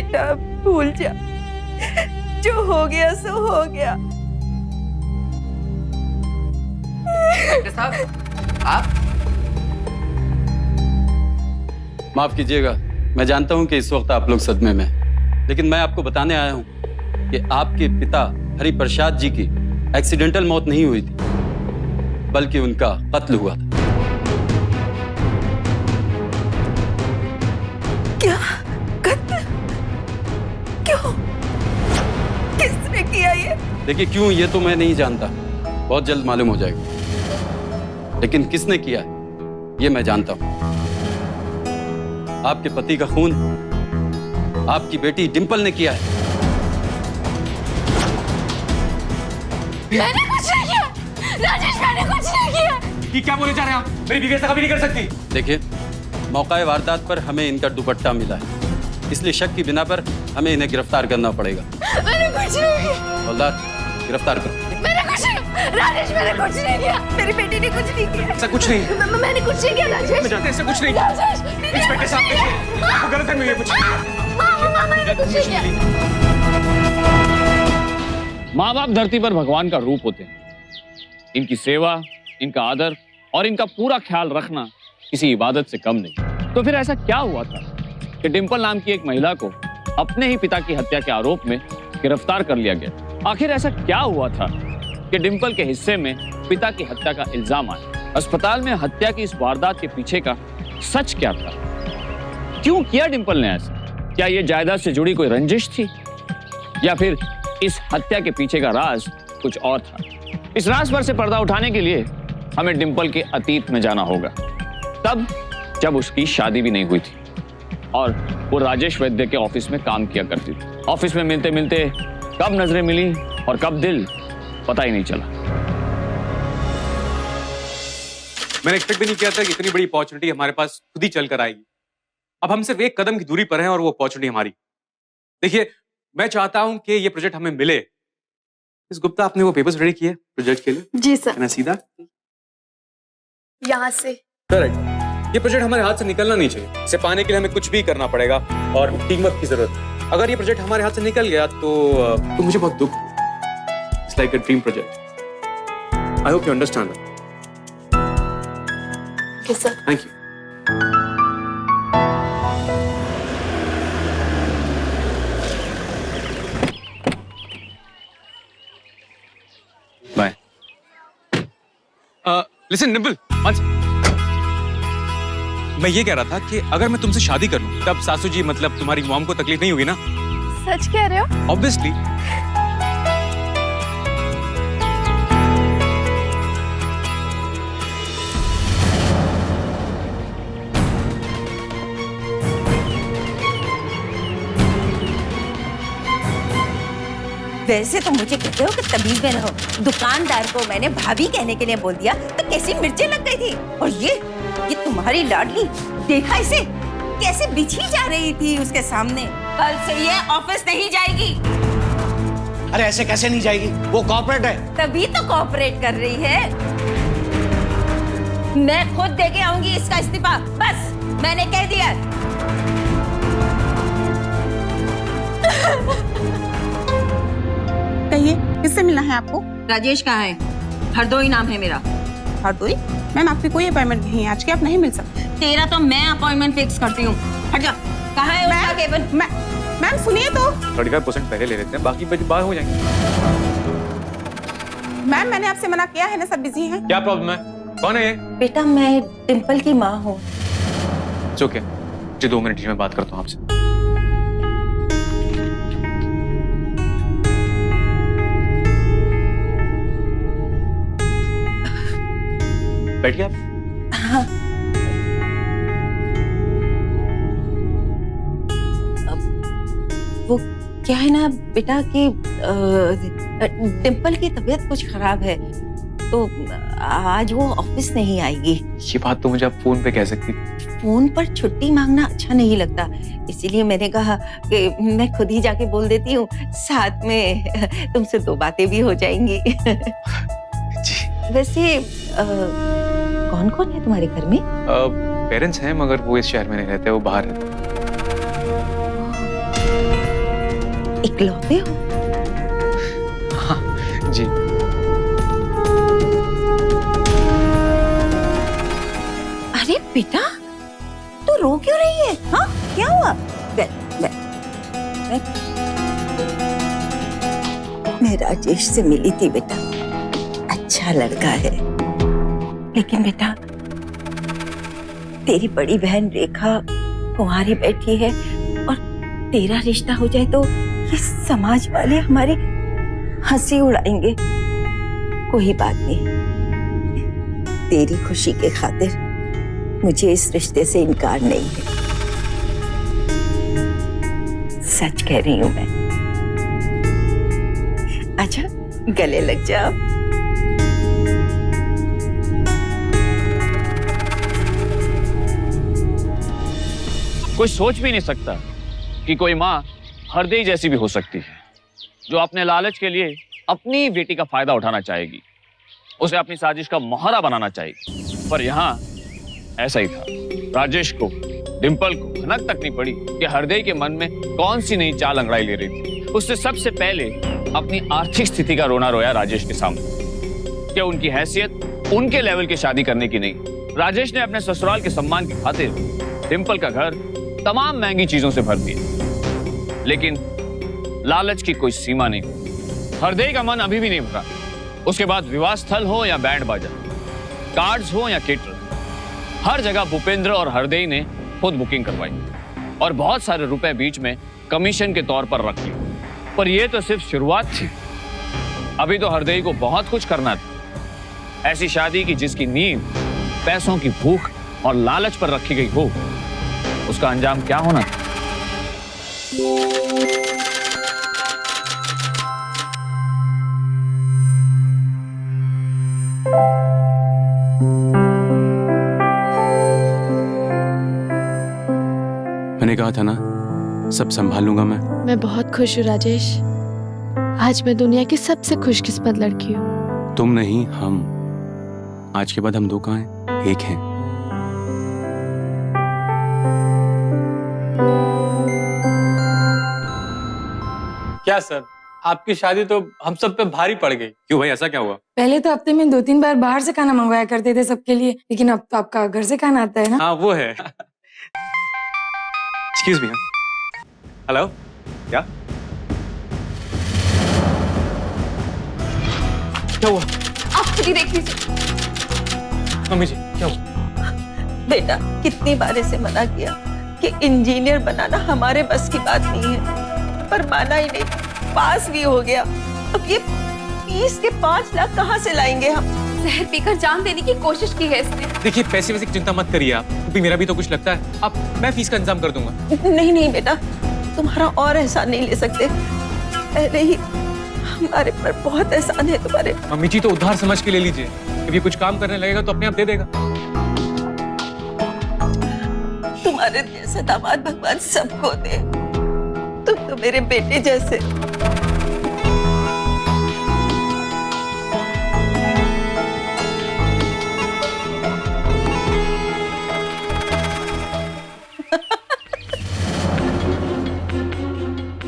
बेटा भूल जा, जो हो गया सो हो गया। डॉक्टर साहब आप माफ कीजिएगा, मैं जानता हूं कि इस वक्त आप लोग सदमे में हैं, लेकिन मैं आपको बताने आया हूं कि आपके पिता हरि प्रसाद जी की एक्सीडेंटल मौत नहीं हुई थी, बल्कि उनका कत्ल हुआ था। क्या कत्ल? क्यों? किसने किया ये? देखिए, क्यों ये तो मैं नहीं जानता, बहुत जल्द मालूम हो जाएगा, लेकिन किसने किया है ये मैं जानता हूं। आपके पति का खून आपकी बेटी डिंपल ने किया है। मैंने कुछ नहीं किया राजेश, मैंने कुछ नहीं किया। ये क्या बोले जा रहे हैं आप? मेरी बीवी ऐसा कभी नहीं कर सकती। देखिए, मौका वारदात पर हमें इनका दुपट्टा मिला है, इसलिए शक की बिना पर हमें इन्हें गिरफ्तार करना पड़ेगा। मैंने कुछ नहीं किया। हवलदार, गिरफ्तार करो। मैंने कुछ नहीं, राजेश मैंने कुछ नहीं किया। मेरी बेटी ने कुछ नहीं किया। ऐसा कुछ नहीं। मैंने कुछ नहीं किया राजेश। मैं जानते हैं ऐसा कुछ नहीं। राजेश, इंस्पेक्टर साहब देखिए, आपको गलतफहमी हुई है कुछ। मैंने कुछ नहीं किया। माँ बाप धरती पर भगवान का रूप होते हैं। इनकी सेवा, इनका आदर और इनका पूरा ख्याल रखना किसी इबादत से कम नहीं। तो फिर ऐसा क्या हुआ था कि डिंपल नाम की एक महिला को अपने ही पिता की हत्या के आरोप में गिरफ्तार कर लिया गया? आखिर ऐसा क्या हुआ था कि डिंपल के हिस्से में पिता की हत्या का इल्जाम आया? अस्पताल में हत्या की इस वारदात के पीछे का सच क्या था? क्यों किया डिंपल ने ऐसा? क्या ये जायदाद से जुड़ी कोई रंजिश थी, या फिर इस हत्या के पीछे का राज कुछ और था? इस राज पर से पर्दा उठाने के लिए हमें डिंपल के अतीत में जाना होगा, तब जब उसकी शादी भी नहीं हुई थी और वो राजेश वैद्य के ऑफिस में काम किया करती थी। ऑफिस में मिलते मिलते कब नजरें मिली और कब दिल, पता ही नहीं चला। मैंने एक्सपेक्ट भी नहीं किया था कि इतनी बड़ी अपॉर्चुनिटी हमारे पास खुद ही चल कर आएगी। अब हम सिर्फ एक कदम की दूरी पर हैं और वो अपॉर्चुनिटी हमारी। देखिए, मैं चाहता हूं कि ये प्रोजेक्ट हमें मिले। मिस गुप्ता, आपने वो पेपर्स रेडी किए प्रोजेक्ट के लिए? जी सर। मैं सीधा यहाँ से। करेक्ट। ये प्रोजेक्ट हमारे हाथ से निकलना नहीं चाहिए। इसे पाने के लिए हमें कुछ भी करना पड़ेगा और टीम वर्क की जरूरत है। अगर ये प्रोजेक्ट हमारे हाथ से निकल गया तो मुझे बहुत दुख। It's like a dream project. I hope you understand that. Okay sir. Thank you. Bye. Listen Dimple, मैं ये कह रहा था कि अगर मैं तुमसे शादी कर लूं, तब सासू जी मतलब तुम्हारी मॉम को तकलीफ नहीं होगी ना? सच कह रहे हो? ऑब्वियसली। वैसे तो मुझे कहते हो कि तमीज में रहो। दुकानदार को मैंने भाभी कहने के लिए बोल दिया तो कैसी मिर्चें लग गई थी। और ये तुम्हारी लाडली, देखा इसे कैसे बिछी जा रही थी उसके सामने। कल से ये ऑफिस नहीं जाएगी। अरे ऐसे कैसे नहीं जाएगी, वो कॉर्पोरेट है। तभी तो कॉर्पोरेट कर रही है। मैं खुद दे के आऊंगी इसका इस्तीफा, बस मैंने कह दिया। कहिए, किससे मिलना है आपको? राजेश कहाँ है? हरदोई नाम है मेरा। हरदोई? मैम, आपकी कोई अपॉइंटमेंट नहीं है आज की, आप नहीं मिल सकते। तेरा तो मैं अपॉइंटमेंट फिक्स करती हूँ। हट जा। कहाँ है उसका केबिन? मैम सुनिए तो। 35% पहले ले लेते हैं, बाकी बाद हो जाएंगे। मैम, मैंने आपसे मना किया है ना, सब बिजी हैं। क्या प्रॉब्लम है? कौन है ये? बेटा, मैं डिंपल की माँ हूँ। ओके, जी 2 मिनट में बात करता हूँ आपसे। बैठिए आप। हाँ। वो क्या है ना बेटा कि डिंपल की तबीयत कुछ खराब है, तो आज वो ऑफिस नहीं आएगी। ये बात तो मुझे आप फोन पे कह सकती। फोन पर छुट्टी मांगना अच्छा नहीं लगता, इसीलिए मैंने कहा कि मैं खुद ही जाके बोल देती हूँ, साथ में तुमसे 2 बातें भी हो जाएंगी। जी। वैसे कौन कौन है तुम्हारे घर में? पेरेंट्स हैं, मगर वो इस शहर में नहीं रहते, वो बाहर रहते। इकलौते हो? जी। अरे बेटा, तू रो क्यों रही है? हाँ, क्या हुआ? मैं राजेश से मिली थी बेटा, अच्छा लड़का है, लेकिन बेटा तेरी बड़ी बहन रेखा कुंवारी बैठी है और तेरा रिश्ता हो जाए तो ये समाज वाले हमारे हंसी उड़ाएंगे। कोई बात नहीं, तेरी खुशी के खातिर मुझे इस रिश्ते से इनकार नहीं है। सच कह रही हूं मैं। अच्छा, गले लग जाओ। कोई सोच भी नहीं सकता कि कोई माँ हरदेई जैसी भी हो सकती है, जो अपने लालच के लिए अपनी बेटी का फायदा उठाना चाहेगी, उसे अपनी साजिश का मोहरा बनाना चाहेगी। पर यहाँ ऐसा ही था। राजेश को, डिंपल को भनक तक नहीं पड़ी कि हरदेई के मन में कौन सी नई चाल अंगड़ाई ले रही थी। उससे सबसे पहले अपनी आर्थिक स्थिति का रोना रोया राजेश के सामने कि उनकी हैसियत उनके लेवल की शादी करने की नहीं। राजेश ने अपने ससुराल के सम्मान की खातिर डिंपल का घर तमाम महंगी चीजों से भर दिया, लेकिन लालच की कोई सीमा नहीं। हरदेई का मन अभी भी नहीं भरा। उसके बाद विवाह स्थल हो या बैंड बाजा, कार्ड्स हो या केटर, हर जगह भूपेंद्र और हरदेई ने खुद बुकिंग करवाई और बहुत सारे रुपए बीच में कमीशन के तौर पर रख लिए। पर यह तो सिर्फ शुरुआत थी, अभी तो हरदेई को बहुत कुछ करना था। ऐसी शादी की जिसकी नींव पैसों की भूख और लालच पर रखी गई हो, उसका अंजाम क्या होना था? मैंने कहा था ना, सब संभाल लूंगा मैं। मैं बहुत खुश हूँ राजेश। आज मैं दुनिया की सबसे खुशकिस्मत लड़की हूँ। तुम नहीं, हम। आज के बाद हम दो कहाँ हैं? एक हैं। क्या सर, आपकी शादी तो हम सब पे भारी पड़ गई। क्यों भाई, ऐसा क्या हुआ? पहले तो हफ्ते में 2-3 बार बाहर से खाना मंगवाया करते थे सबके लिए, लेकिन अब तो आपका घर से खाना आता है ना। हाँ वो है। Excuse me. हेलो, क्या हुआ? आप खुद ही देख लीजिए। मम्मी जी, क्या हुआ? बेटा, कितनी बार इसे मना किया कि इंजीनियर बनाना हमारे बस की बात नहीं है, पर माना ही नहीं। पास भी हो गया, अब ये फीस के 5 लाख कहाँ से लाएंगे हम? जहर पीकर जान देने की कोशिश की है इसने। देखिए, पैसे वैसे की चिंता मत करिए आप, क्योंकि मेरा भी तो कुछ लगता है। अब मैं फीस का इंतजाम कर दूंगा। नहीं नहीं बेटा, तुम्हारा और एहसान नहीं ले सकते। पहले ही हमारे पर बहुत एहसान है तुम्हारे। मम्मी जी, तो उधार समझ के ले लीजिए। जब ये कुछ काम करने लगेगा तो अपने आप दे देगा। तुम्हारे जैसे दामाद भगवान सबको दे। तुम तो मेरे बेटे जैसे।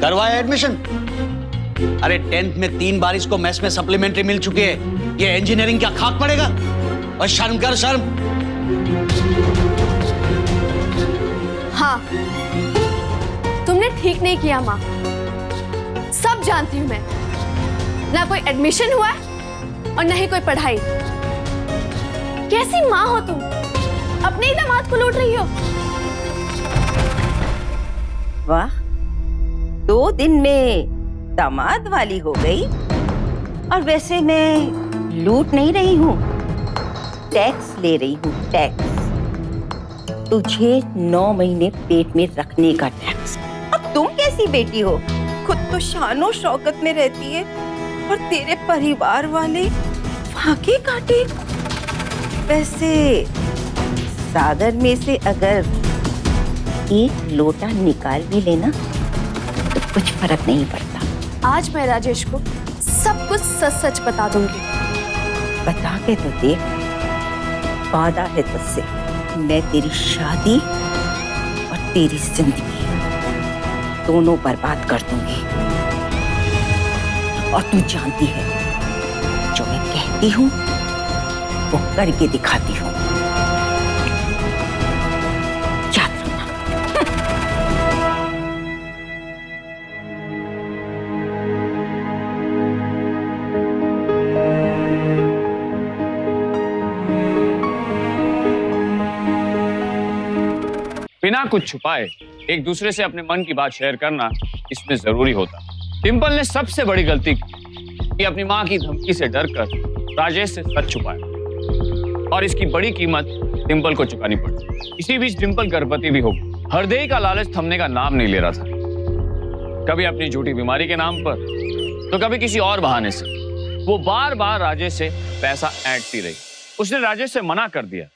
करवाया एडमिशन? अरे 10th में 3 बार इसको मैथ्स में सप्लीमेंट्री मिल चुकी है। ये इंजीनियरिंग क्या खाक पड़ेगा? और शर्म कर, शर्म। हाँ, तुमने ठीक नहीं किया माँ। सब जानती हूँ मैं। ना कोई एडमिशन हुआ है और ना ही कोई पढ़ाई। कैसी माँ हो तुम? अपने ही दामाद को लूट रही हो। वाह, 2 दिन में दामाद वाली हो गई। और वैसे मैं लूट नहीं रही हूँ, टैक्स ले रही हूँ, टैक्स। तुझे 9 महीने पेट में रखने का टैक्स। अब तुम कैसी बेटी हो? खुद तो शानो शौकत में रहती है और तेरे परिवार वाले फाके काटे। वैसे सागर में से अगर 1 लोटा निकाल भी लेना तो कुछ फर्क नहीं पड़ता। आज मैं राजेश को सब कुछ सच सच बता दूंगी। बता के तो देख। वादा है तुझसे, मैं तेरी शादी और तेरी जिंदगी दोनों बर्बाद कर दूंगी। और तू जानती है जो मैं कहती हूँ वो करके दिखाती हूँ। याद रखना। बिना कुछ छुपाए एक दूसरे से अपने मन की बात शेयर करना इसमें जरूरी होता। डिंपल ने सबसे बड़ी गलती की कि अपनी मां की धमकी से डरकर राजेश से सच छुपाया और इसकी बड़ी कीमत डिंपल को चुकानी पड़ी। इसी बीच डिंपल गर्भवती भी हो गई। हरदेई का लालच थमने का नाम नहीं ले रहा था, कभी अपनी झूठी बीमारी के नाम पर तो कभी किसी और बहाने से। वो बार बार राजेश से पैसा ऐंठती रही। उसने राजेश से मना कर दिया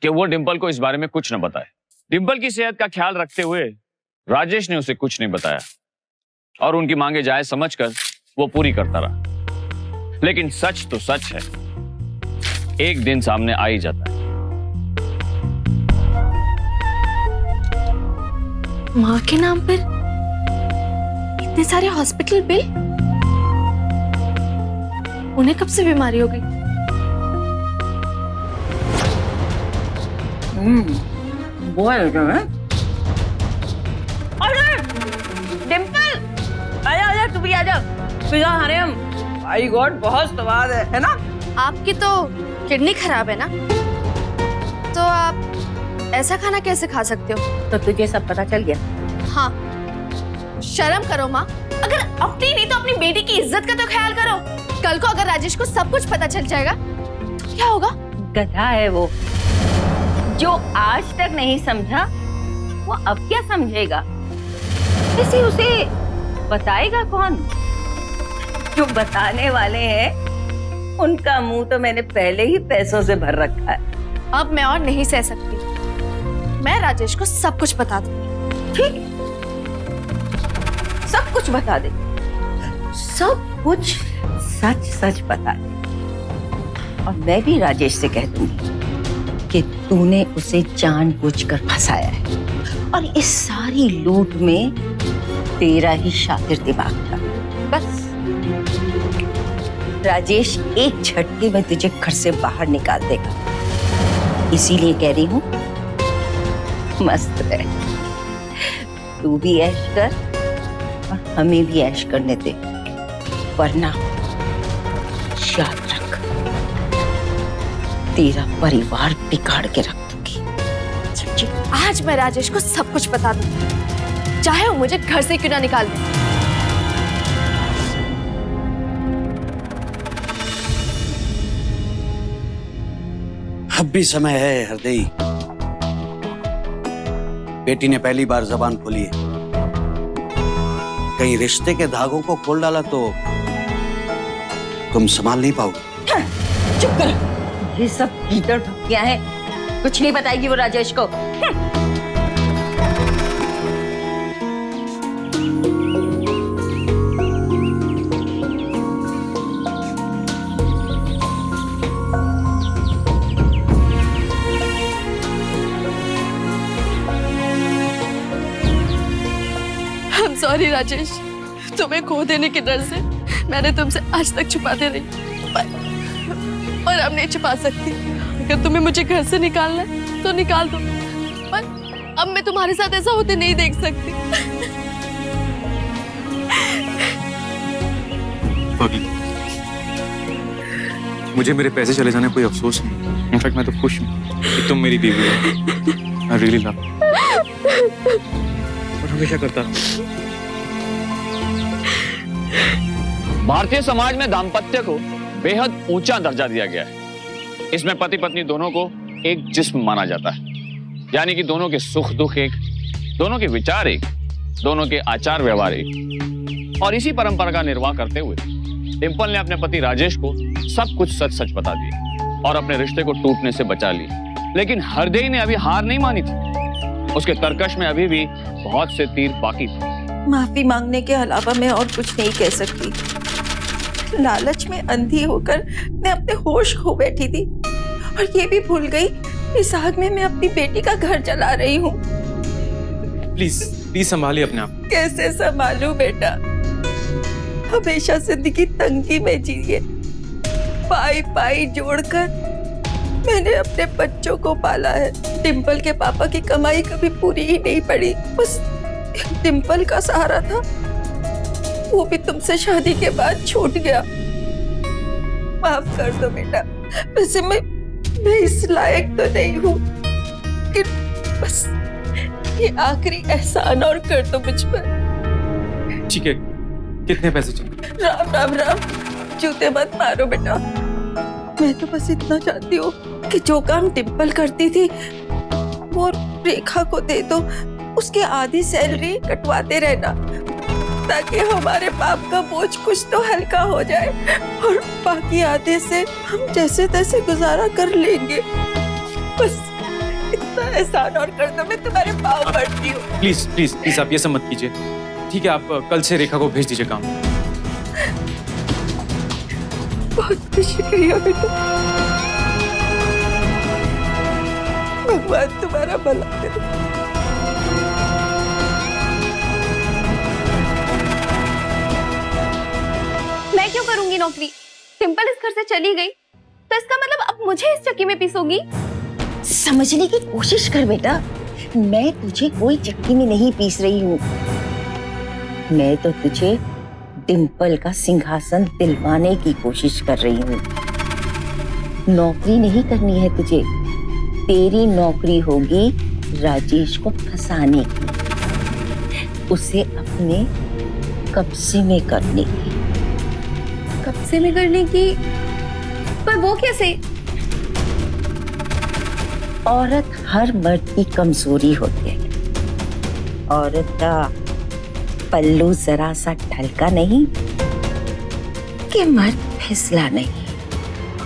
कि वो डिंपल को इस बारे में कुछ न बताए। डिंपल की सेहत का ख्याल रखते हुए राजेश ने उसे कुछ नहीं बताया और उनकी मांगे जायज समझकर वो पूरी करता रहा। लेकिन सच तो सच है, एक दिन सामने आ ही जाता है। माँ के नाम पर इतने सारे हॉस्पिटल बिल, उन्हें कब से बीमारी हो गई? बोल रहे अरे डिंपल, आजा आजा, तू भी आजा। पिज़्ज़ा खाने हम। माय गॉड, बहुत स्वाद है ना? आपकी तो किडनी खराब है ना, तो आप ऐसा खाना कैसे खा सकते हो? तो तुझे सब पता चल गया? हाँ, शर्म करो माँ। अगर अपनी नहीं तो अपनी बेटी की इज्जत का तो ख्याल करो। कल को अगर राजेश को सब कुछ पता चल जाएगा तो क्या होगा? गधा है वो, जो आज तक नहीं समझा वो अब क्या समझेगा? इसे उसे बताएगा कौन? जो बताने वाले हैं उनका मुंह तो मैंने पहले ही पैसों से भर रखा है। अब मैं और नहीं सह सकती, मैं राजेश को सब कुछ बता दूंगी। ठीक है, सब कुछ बता दे, सब कुछ सच सच बता दे। और मैं भी राजेश से कह दूंगी कि तूने उसे जानबूझकर फंसाया है और इस सारी लूट में तेरा ही शातिर दिमाग था। बस राजेश एक झटके में तुझे घर से बाहर निकाल देगा। इसीलिए कह रही हूं, मस्त रह, तू भी ऐश कर और हमें भी ऐश करने दे, वरना याद रख तेरा परिवार बिगाड़ के रख दूंगी। समझी? आज मैं राजेश को सब कुछ बता दूंगी, चाहे वो मुझे घर से क्यों ना निकाल दे। अब भी समय है हरदेई, बेटी ने पहली बार जबान खोली है। कहीं रिश्ते के धागों को खोल डाला तो तुम संभाल नहीं पाओगे। चुप कर, ये सब भीतर ढुकियां हैं, कुछ नहीं बताएगी वो राजेश को। सॉरी राजेश, तुम्हें खो देने के डर से मैंने तुमसे आज तक छुपाते रही, पर अब नहीं छुपा सकती। अगर तुम्हें मुझे घर से निकालना है तो निकाल दो, पर अब मैं तुम्हारे साथ ऐसा होते नहीं देख सकती। भाभी, मुझे मेरे पैसे चले जाने कोई अफसोस नहीं। इनफैक्ट मैं तो खुश हूँ कि तुम मेरी बीवी हो। आई रियली लव और हमेशा करता रहूं। भारतीय समाज में दाम्पत्य को बेहद ऊंचा दर्जा दिया गया है। इसमें पति पत्नी दोनों को एक जिस्म माना जाता है, यानी कि दोनों के सुख दुख एक, दोनों के विचार एक, दोनों के आचार व्यवहार एक। और इसी परंपरा का निर्वाह करते हुए डिंपल ने अपने पति राजेश को सब कुछ सच सच बता दिया और अपने रिश्ते को टूटने से बचा लिया। लेकिन हरदेई ने अभी हार नहीं मानी थी, उसके तरकश में अभी भी बहुत से तीर बाकी थे। माफी मांगने के अलावा मैं और कुछ नहीं कह सकती। लालच में अंधी होकर मैं अपने होश खो बैठी थी और ये भी भूल गई इस आग में मैं अपनी बेटी का घर जला रही हूँ। प्लीज प्लीज संभालिए अपने आप। कैसे संभालूं बेटा? हमेशा जिंदगी तंगी में जिए। पाई पाई जोड़कर मैंने अपने बच्चों को पाला है। डिम्पल के पापा की कमाई कभी पूरी ही नहीं पड़ी, बस डिम्पल का सहारा था, वो भी तुमसे शादी के बाद छूट गया। माफ कर दो बेटा, वैसे मैं इस लायक तो नहीं हूँ, कि बस ये आखिरी एहसान और कर दो मुझ पर। ठीक है, कितने पैसे चाहिए? राम राम राम, जूते मत मारो बेटा। मैं तो बस इतना चाहती हूँ कि जो काम डिम्पल करती थी वो रेखा को दे दो, उसकी आधी सैलरी कटवाते रहना, ताकि हमारे बाप का बोझ कुछ तो हल्का हो जाए और बाकी आधे से हम जैसे तैसे गुजारा कर लेंगे। बस इतना एहसान और कर दो, मैं तुम्हारे पाँव पड़ती हूँ। प्लीज प्लीज प्लीज आप ये सब मत कीजिए। ठीक है, आप कल से रेखा को भेज दीजिए काम। बहुत शुक्रिया बेटा, भगवान तुम्हारा भला करे। मैं क्यों करूंगी नौकरी? डिम्पल इस घर से चली गई तो इसका मतलब अब मुझे इस चक्की में पीसोगी? समझने की कोशिश कर बेटा, मैं तुझे कोई चक्की में नहीं पीस रही हूँ। मैं तो तुझे डिम्पल का सिंहासन दिलवाने की कोशिश कर रही हूँ। नौकरी नहीं करनी है तुझे, तेरी नौकरी होगी राजेश को फंसाने की, उसे अपने कब्जे में करने की। कब्जे में करने की? पर वो कैसे? औरत हर मर्द की कमजोरी होती है। औरत का पल्लू जरा सा ढलका नहीं कि मर्द फिसला नहीं।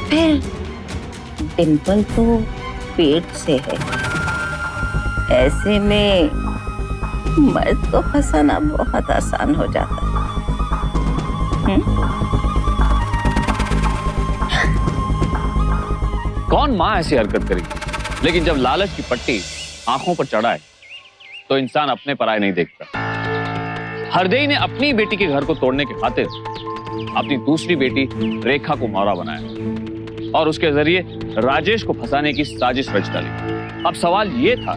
फिर डिम्पल तो पेट से है, ऐसे में मर्द को फंसाना बहुत आसान हो जाता है। कौन माँ ऐसी हरकत करेगी? लेकिन जब लालच की पट्टी आंखों पर चढ़ाए तो इंसान अपने पराये नहीं देखता। हरदेई ने अपनी बेटी के घर को तोड़ने की खातिर अपनी दूसरी बेटी रेखा को मौरा बनाया और उसके जरिए राजेश को फंसाने की साजिश रच डाली। अब सवाल ये था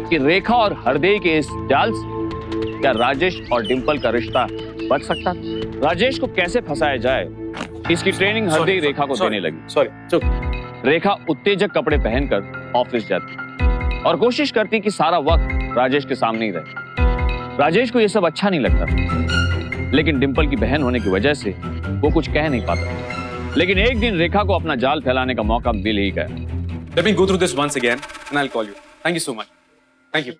कि रेखा और हरदेई के इस जाल से क्या राजेश और डिम्पल का रिश्ता बच सकता? राजेश को कैसे फंसाया जाए, इसकी ट्रेनिंग हरदेई रेखा को देने लगी। सॉरी, चुप। रेखा उत्तेजक कपड़े पहनकर ऑफिस जाती और कोशिश करती कि सारा वक्त राजेश के सामने ही रहे। राजेश को यह सब अच्छा नहीं लगता, लेकिन डिम्पल की बहन होने की वजह से वो कुछ कह नहीं पाता। लेकिन एक दिन रेखा को अपना जाल फैलाने का मौका मिल ही गया। Let me go through this once again and I'll call you. Thank you so much. Thank you.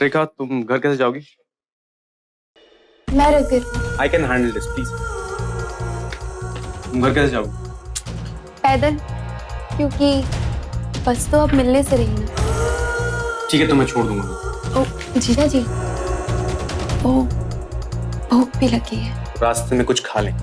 रेखा, तुम घर कैसे जाओगी? मैं रख कर I can handle this, please. तुम घर कैसे जाओगी? पैदल, क्योंकि बस तो अब मिलने से रही ना। ठीक है, तो मैं छोड़ दूंगा। ओ जीजा जी, ओ भूख भी लगी है। रास्ते में कुछ खा लें।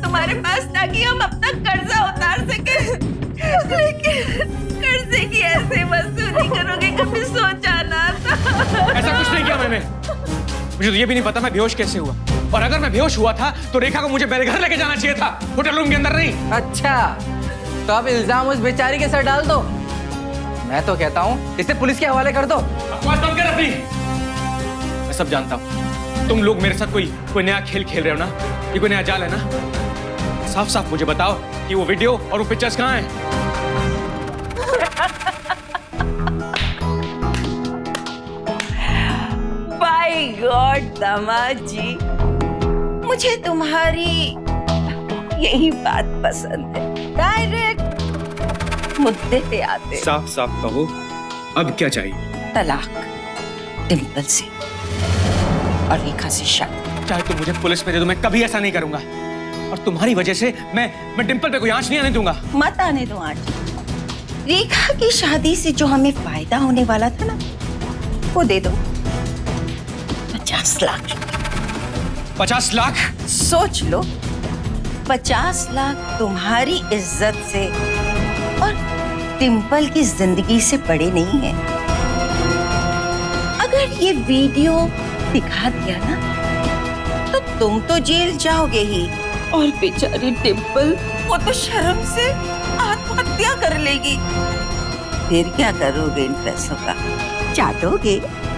तुम्हारे पास ताकि हम अपना कर्जा उतार सके, लेकिन कर्जे की ऐसे वसूली करोगे कभी सोचा ना था। ऐसा कुछ नहीं किया मैंने। मुझे तो ये भी नहीं पता मैं बेहोश कैसे हुआ, और अगर मैं बेहोश हुआ था तो रेखा को मुझे मेरे घर लेके जाना चाहिए था, होटल रूम के अंदर नहीं। अच्छा, तो अब इल्जाम उस बेचारी के सर डाल दो। मैं तो कहता हूँ इसे पुलिस के हवाले कर दो। बकवास बंद कर अपनी। मैं सब जानता हूँ, तुम लोग मेरे साथ कोई नया खेल खेल रहे हो ना, ये कोई नया जाल है ना। साफ साफ मुझे बताओ कि वो वीडियो और वो पिक्चर्स कहाँ हैं? बाय गॉड दामाद जी, मुझे तुम्हारी यही बात पसंद है, डायरेक्ट मुद्दे पे आते। साफ साफ कहो, अब क्या चाहिए? तलाक, डिंपल से और रेखा से शादी। चाहे तुम मुझे पुलिस में दे दो, मैं कभी ऐसा नहीं करूंगा। और तुम्हारी वजह से मैं डिंपल पे कोई आंच नहीं आने दूंगा। मत आने दो आंच। रेखा की शादी से जो हमें फायदा होने वाला था ना, वो दे दो। 50 लाख। 50 लाख? सोच लो, 50 लाख तुम्हारी इज्जत से और डिंपल की जिंदगी से बड़े नहीं है। अगर ये वीडियो दिखा दिया ना, तो तुम तो जेल जाओगे ही, और बेचारी डिंपल वो तो शर्म से आत्महत्या कर लेगी। फिर क्या करोगे इन पैसों का? चाटोगे?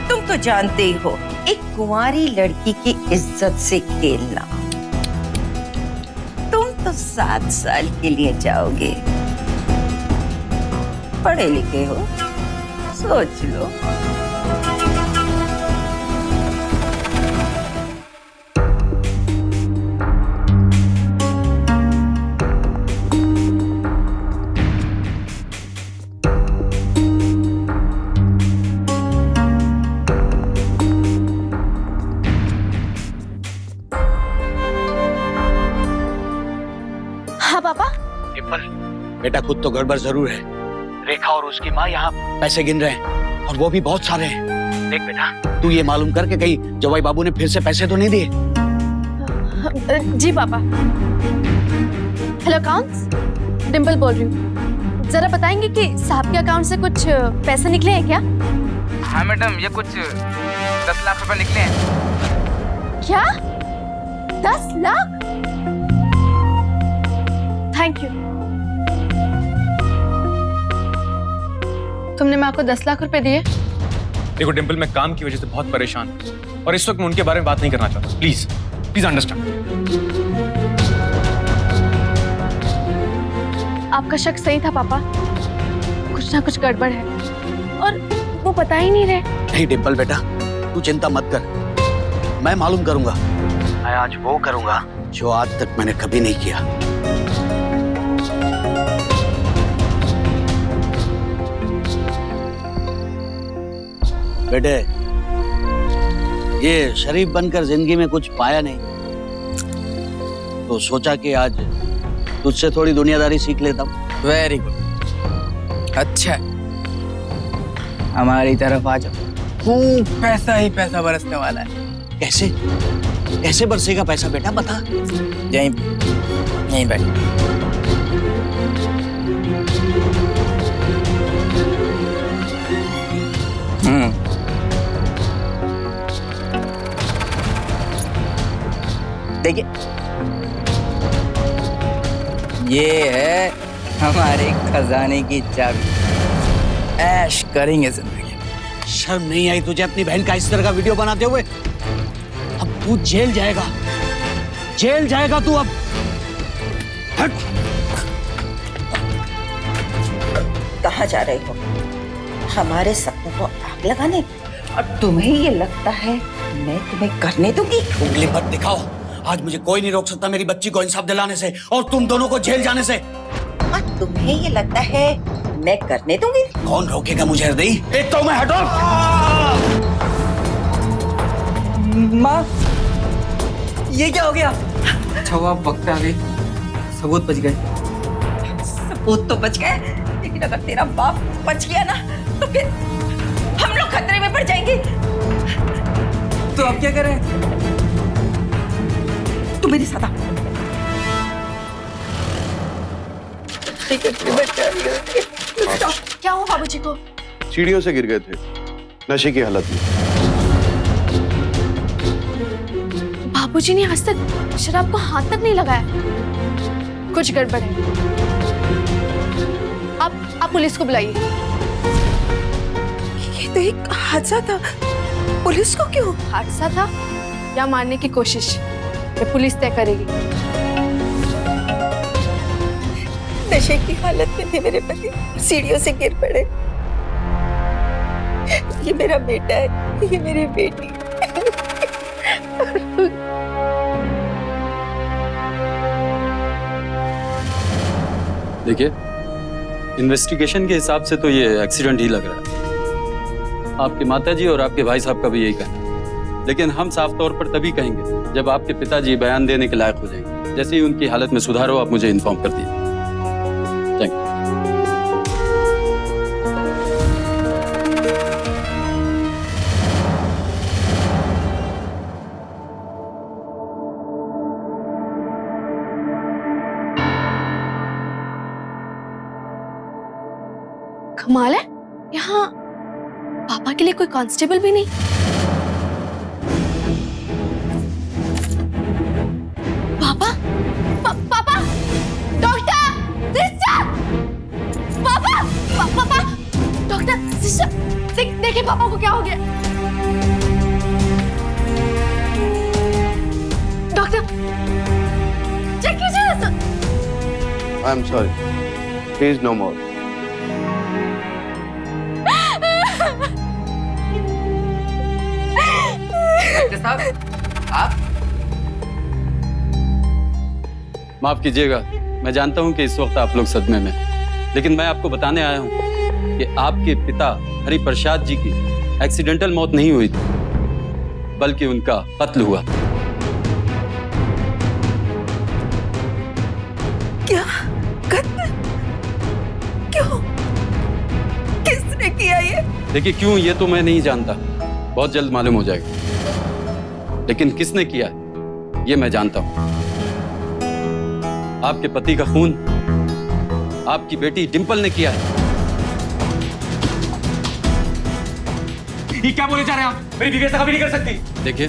तुम तो जानते ही हो, एक कुंवारी लड़की की इज्जत से खेलना। तुम तो 7 साल के लिए जाओगे। पढ़े लिखे हो, सोच लो। हाँ पापा। डिंपल, बेटा कुछ तो गड़बड़ जरूर है। रेखा और उसकी माँ यहाँ पैसे गिन रहे हैं, और वो भी बहुत सारे हैं। देख बेटा, तू ये मालूम करके कहीं जवाई बाबू ने फिर से पैसे तो नहीं दिए? जी पापा। हेलो अकाउंट्स, डिंपल बोल रही हूँ। जरा बताएंगे कि साहब के अकाउंट से कुछ पैसे निकले हैं क्या? हाँ मैडम, ये कुछ 10 लाख रुपए निकले हैं। क्या? 10 लाख? Thank you. तुमने माँ को 10 लाख रुपए दिए? देखो डिंपल, मैं काम की वजह से बहुत परेशान हूं, और इस वक्त मैं उनके बारे में बात नहीं करना चाहता। Please please understand. आपका शक सही था पापा, कुछ ना कुछ गड़बड़ है, और वो बता ही नहीं रहे। नहीं डिंपल बेटा, तू चिंता मत कर, मैं मालूम करूंगा। मैं आज वो करूंगा जो आज तक मैंने कभी नहीं किया। बेटे, ये शरीफ बनकर जिंदगी में कुछ पाया नहीं, तो सोचा कि आज तुझसे थोड़ी दुनियादारी सीख लेता हूँ। वेरी गुड, अच्छा है। हमारी तरफ आ जाओ, खूब पैसा ही पैसा बरसने वाला है। कैसे कैसे बरसेगा पैसा बेटा, बता। यहीं बैठ। देखिए, ये है हमारे खजाने की चाबी। ऐश करेंगे जिंदगी। शर्म नहीं आई तुझे अपनी बहन का इस तरह का वीडियो बनाते हुए? अब तू जेल जाएगा, जेल जाएगा तू अब। हट। कहाँ जा रहे हो? हमारे सपनों को आग लगाने? और तुम्हें ये लगता है मैं तुम्हें करने दूंगी? उंगली मत दिखाओ, आज मुझे कोई नहीं रोक सकता मेरी बच्ची को इंसाफ दिलाने से, और तुम दोनों को जेल जाने से। और तुम्हें ये लगता है मैं करने दूंगी? कौन रोकेगा मुझे हृदय? एक तो मैं हटो। माँ, ये क्या हो गया? अच्छा हुआ वक्त आ गई, सबूत बच गए। सबूत तो बच गए, लेकिन अगर तेरा बाप बच गया ना, तो फिर हम लोग खतरे में पड़ जाएंगे। तो अब क्या करें? तू मेरे साथ आ। क्या हुआ बाबूजी को? सीढ़ियों से गिर गए थे, नशे की हालत में। बाबूजी ने आज तक शराब को हाथ तक नहीं लगाया। कुछ गड़बड़ है। आप पुलिस को बुलाइए। ये तो एक हादसा था, पुलिस को क्यों? हादसा था या मारने की कोशिश, ये पुलिस तय करेगी। नशे की हालत में थे मेरे पति, सीढ़ियों से गिर पड़े। ये मेरा बेटा है, ये मेरी बेटी। देखिए, इन्वेस्टिगेशन के हिसाब से तो ये एक्सीडेंट ही लग रहा है। आपके माताजी और आपके भाई साहब का भी यही कहना है। लेकिन हम साफ तौर पर तभी कहेंगे जब आपके पिताजी बयान देने के लायक हो जाएंगे। जैसे ही उनकी हालत में सुधार हो, आप मुझे इन्फॉर्म कर दीजिए। Thank you. कमाल है, यहाँ पापा के लिए कोई कांस्टेबल भी नहीं। पापा, पापा, डॉक्टर, सिस्टर, पापा, पापा, डॉक्टर, सिस्टर, देखिए पापा को क्या हो गया। डॉक्टर, चेक कीजिए ना। I am sorry, please no more. आप माफ कीजिएगा, मैं जानता हूं कि इस वक्त आप लोग सदमे में हैं। लेकिन मैं आपको बताने आया हूं कि आपके पिता हरि प्रसाद जी की एक्सीडेंटल मौत नहीं हुई थी, बल्कि उनका कत्ल हुआ। क्या? कत्ल? क्यों? किसने किया ये? देखिए, क्यों ये तो मैं नहीं जानता, बहुत जल्द मालूम हो जाएगा। लेकिन किसने किया है ये मैं जानता हूं। आपके पति का खून आपकी बेटी डिंपल ने किया है। ये क्या बोले जा रहे हैं आप? मेरी बीवी ऐसा कभी नहीं कर सकती। देखिए,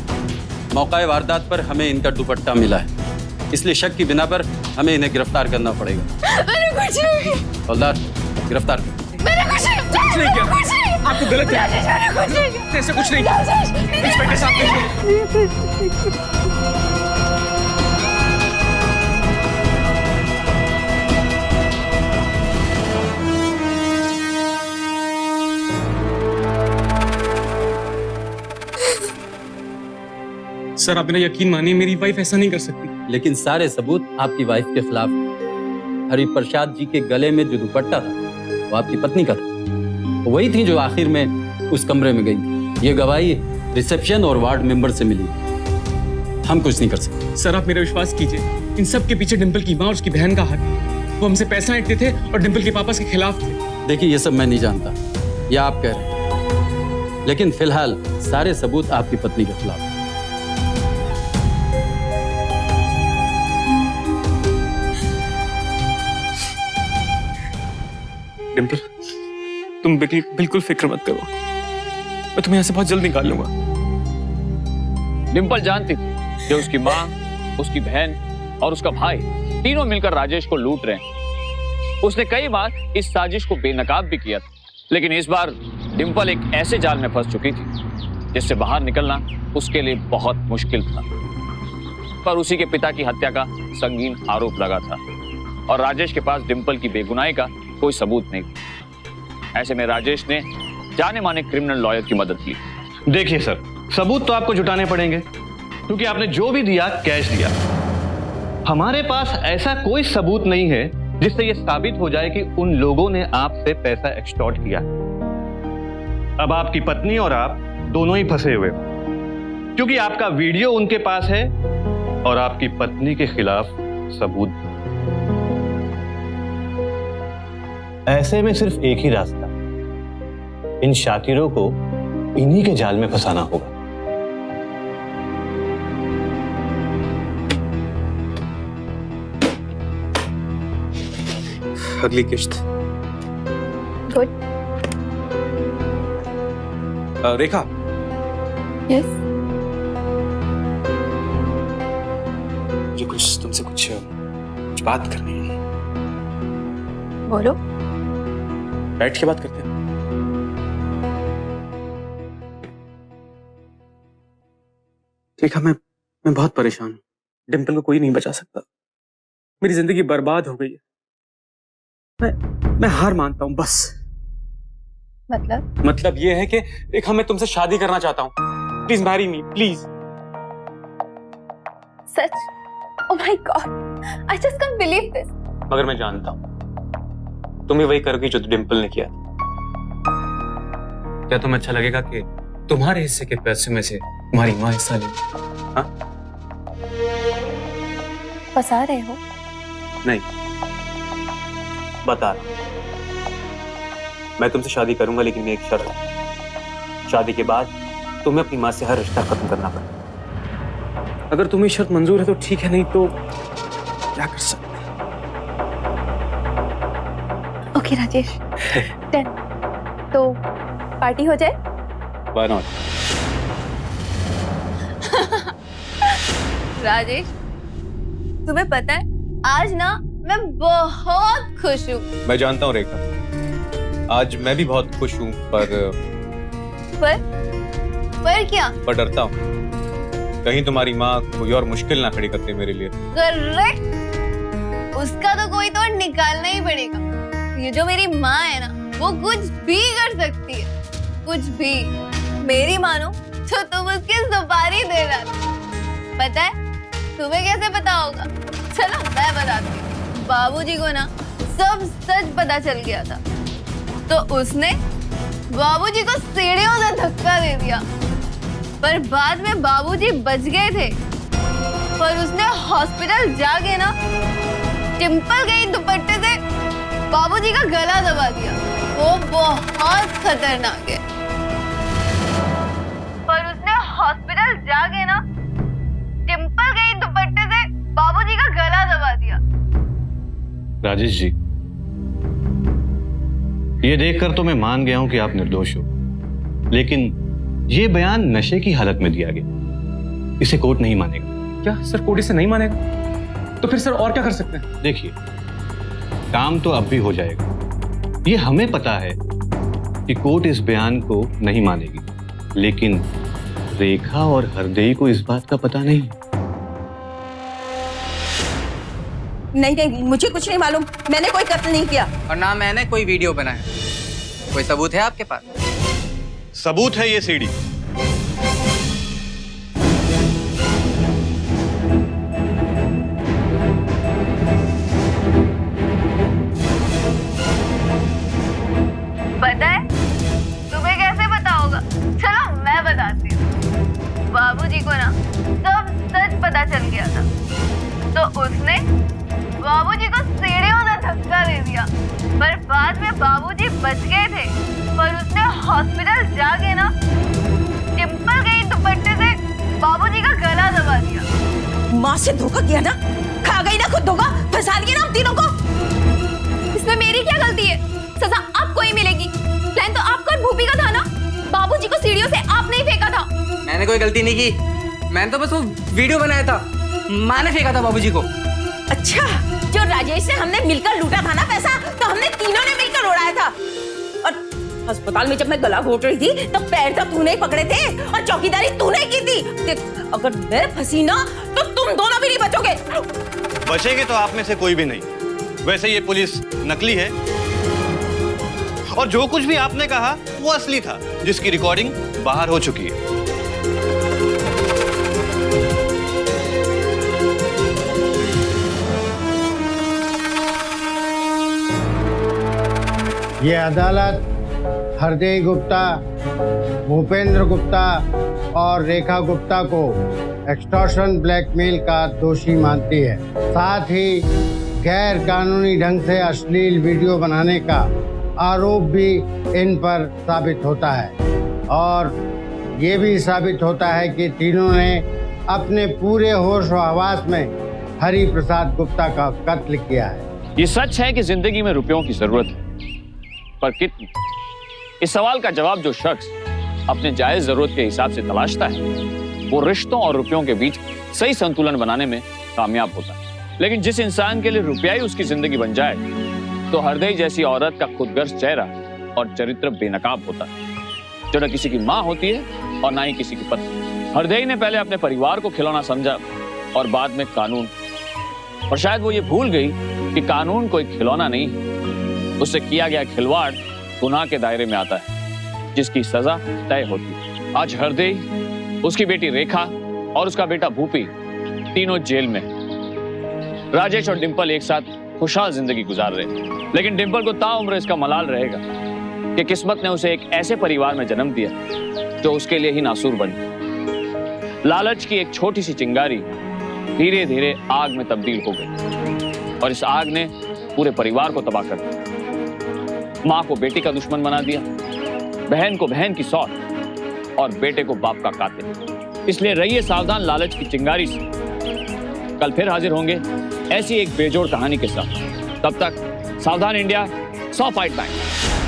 मौका वारदात पर हमें इनका दुपट्टा मिला है, इसलिए शक की बिना पर हमें इन्हें गिरफ्तार करना पड़ेगा। मैंने कुछ नहीं, हवलदार, गिरफ्तार करो। मैंने कुछ नहीं किया। आपको गलत है, ऐसे कुछ नहीं किया। इंस्पेक्टर साहब, सर आप मेरा यकीन मानिए, मेरी वाइफ ऐसा नहीं कर सकती। लेकिन सारे सबूत आपकी वाइफ के खिलाफ हैं। हरि प्रसाद जी के गले में जो दुपट्टा था वो आपकी पत्नी का था। वही थी जो आखिर में उस कमरे में गई थी। ये गवाही रिसेप्शन और वार्ड मेंबर से मिली। हम कुछ नहीं कर सकते। सर आप मेरा विश्वास कीजिए, इन सब के पीछे डिंपल की माँ और उसकी बहन का हाथ है। वो हमसे पैसा ऐंठते थे और डिंपल के पापा के खिलाफ थे। देखिए, ये सब मैं नहीं जानता, या आप कह रहे हैं। लेकिन फिलहाल सारे सबूत आपकी पत्नी के खिलाफ हैं। डिंपल, तुम बिल्कुल फिक्र मत करो, मैं तुम्हें यहाँ से बहुत जल्द निकाल लूंगा। डिंपल जानती थी कि उसकी माँ, उसकी बहन और उसका भाई तीनों मिलकर राजेश को लूट रहे हैं। उसने कई बार इस साजिश को बेनकाब भी किया था, लेकिन इस बार डिंपल एक ऐसे जाल में फंस चुकी थी जिससे बाहर निकलना उसके लिए बहुत मुश्किल था। पर उसी के पिता की हत्या का संगीन आरोप लगा था और राजेश के पास डिंपल की बेगुनाही का कोई सबूत नहीं। ऐसे में राजेश ने जाने माने क्रिमिनल लॉयर की मदद ली। देखिए सर, सबूत तो आपको जुटाने पड़ेंगे क्योंकि आपने जो भी दिया कैश दिया। हमारे पास ऐसा कोई सबूत नहीं है जिससे यह साबित हो जाए कि उन लोगों ने आपसे पैसा एक्सटॉर्ट किया। अब आपकी पत्नी और आप दोनों ही फंसे हुए क्योंकि आपका वीडियो उनके पास है और आपकी पत्नी के खिलाफ सबूत। ऐसे में सिर्फ एक ही रास्ता, इन शातिरों को इन्हीं के जाल में फंसाना होगा। अगली किश्त। गुड। रेखा, यस। मुझे तुमसे कुछ बात करनी है। बोलो। बैठ के बात करते हैं। रेखा, मैं बहुत परेशान हूं। डिम्पल को कोई नहीं बचा सकता। मेरी जिंदगी बर्बाद हो गई है। मैं हार मानता हूं बस। मतलब ये है कि रेखा, मैं तुमसे शादी करना चाहता हूं। Please marry me, please. Such? Oh my God, I just can't believe this. मगर मैं जानता हूं तुम भी वही करोगी जो डिम्पल ने किया। क्या तुम्हें अच्छा लगेगा कि तुम्हारे हिस्से के पैसे में से तुम्हारी माँ हिस्सा ले? हाँ? फंसा रहे हो? नहीं, बता रहा हूं। मैं तुमसे शादी करूंगा, लेकिन एक शर्त है। शादी के बाद तुम्हें अपनी माँ से हर रिश्ता खत्म करना पड़ेगा। अगर तुम्हें शर्त मंजूर है तो ठीक है, नहीं तो क्या कर सकते। Okay Rajesh, done. तो पार्टी हो जाए? Why not? राजेश, तुम्हें पता है आज ना मैं बहुत खुश हूँ। मैं जानता हूँ रेखा, आज मैं भी बहुत खुश हूँ, पर क्या? पर डरता हूँ कहीं तुम्हारी माँ कोई और मुश्किल ना खड़ी करते मेरे लिए। करेक्ट, उसका तो कोई तोड़ निकालना ही पड़ेगा। ये जो मेरी माँ है ना, वो कुछ भी कर सकती है, कुछ भी। मेरी मानो तो तुम उसकी सुपारी दे रहा था। पता है तुम्हें कैसे पता होगा? चलो मैं बताती हूँ। बाबूजी को ना सब सच पता चल गया था, तो उसने बाबूजी को सीढ़ियों से धक्का दे दिया। पर बाद में बाबूजी बच गए थे, पर उसने हॉस्पिटल जाके ना डिम्पल के दुपट्टे से बाबूजी का गला दबा दिया। वो बहुत खतरनाक है। पर उसने हॉस्पिटल जाके ना डिम्पल के दुपट्टे से बाबूजी का गला दबा दिया। राजेश जी, ये देखकर तो मैं मान गया हूं कि आप निर्दोष हो, लेकिन ये बयान नशे की हालत में दिया गया, इसे कोर्ट नहीं मानेगा। क्या सर, कोर्ट इसे नहीं मानेगा? तो फिर सर और क्या कर सकते हैं? देखिए, काम तो अब भी हो जाएगा। ये हमें पता है कि कोर्ट इस बयान को नहीं मानेगी, लेकिन रेखा और हरदेई को इस बात का पता नहीं। नहीं, मुझे कुछ नहीं मालूम। मैंने कोई कत्ल नहीं किया। और ना मैंने कोई वीडियो बनाया। कोई सबूत है आपके पास? सबूत है ये सीडी। पता है तुम्हें कैसे पता होगा? चलो मैं बताती हूँ। बाबूजी को ना सब सच पता चल गया था, तो उसने बाबूजी को सीढ़ियों से धक्का दे दिया। पर बाद में बाबूजी बच गए थे, पर उसने हॉस्पिटल जाके ना डिम्पल के दुपट्टे से बाबूजी का गला दबा दिया। माँ से धोखा किया ना, खा गई ना खुद धोखा, फंसा लिया ना हम तीनों को। इसमें मेरी क्या गलती है? सजा आपको ही मिलेगी। प्लान तो आपका और भूपी का था ना। बाबूजी को सीढ़ियों से आपने ही फेंका था। मैंने कोई गलती नहीं की, मैंने तो बस वो वीडियो बनाया था। माँ ने फेंका था बाबूजी को। अच्छा, जो राजेश से हमने मिलकर लूटा था ना पैसा, तो हमने तीनों ने मिलकर उड़ाया था। और अस्पताल में जब मैं गला घोट रही थी, तो पैर तो तूने ही पकड़े थे और चौकीदारी तूने की थी। देख, अगर मैं फंसी ना, तो तुम दोनों भी नहीं बचोगे। बचेंगे तो आप में से कोई भी नहीं। वैसे ये पुलिस नकली है, और जो कुछ भी आपने कहा वो असली था, जिसकी रिकॉर्डिंग बाहर हो चुकी है। ये अदालत हरदेई गुप्ता, भूपेंद्र गुप्ता और रेखा गुप्ता को एक्सटॉर्शन ब्लैकमेल का दोषी मानती है। साथ ही गैर कानूनी ढंग से अश्लील वीडियो बनाने का आरोप भी इन पर साबित होता है, और ये भी साबित होता है कि तीनों ने अपने पूरे होश व हवास में हरि प्रसाद गुप्ता का कत्ल किया है। ये सच है कि जिंदगी में रुपयों की जरूरत है, पर कितनी? इस सवाल का जवाब जो शख्स अपने जायज जरूरत के हिसाब से तलाशता है, वो रिश्तों और रुपयों के बीच सही संतुलन बनाने में कामयाब होता है। लेकिन जिस इंसान के लिए रुपया ही उसकी जिंदगी बन जाए, तो हरदई जैसी औरत का खुदगर्ज चेहरा और चरित्र बेनकाब होता है, जो न किसी की माँ होती है और ना ही किसी की पत्नी। हरदई ने पहले अपने परिवार को खिलौना समझा और बाद में कानून, और शायद वो ये भूल गई कि कानून कोई खिलौना नहीं है। उससे किया गया खिलवाड़ गुनाह के दायरे में आता है, जिसकी सजा तय होती है। आज हरदई, उसकी बेटी रेखा और उसका बेटा भूपी तीनों जेल में। राजेश और डिंपल एक साथ खुशहाल जिंदगी गुजार रहे, लेकिन डिंपल को ताउम्र इसका मलाल रहेगा कि किस्मत ने उसे एक ऐसे परिवार में जन्म दिया जो उसके लिए ही नासूर बनी। लालच की एक छोटी सी चिंगारी धीरे धीरे आग में तब्दील हो गई, और इस आग ने पूरे परिवार को तबाह कर दिया। माँ को बेटी का दुश्मन बना दिया, बहन को बहन की सौत और बेटे को बाप का कातिल। इसलिए रहिए सावधान लालच की चिंगारी से। कल फिर हाजिर होंगे ऐसी एक बेजोड़ कहानी के साथ। तब तक सावधान इंडिया, 100 फाइट बैंक।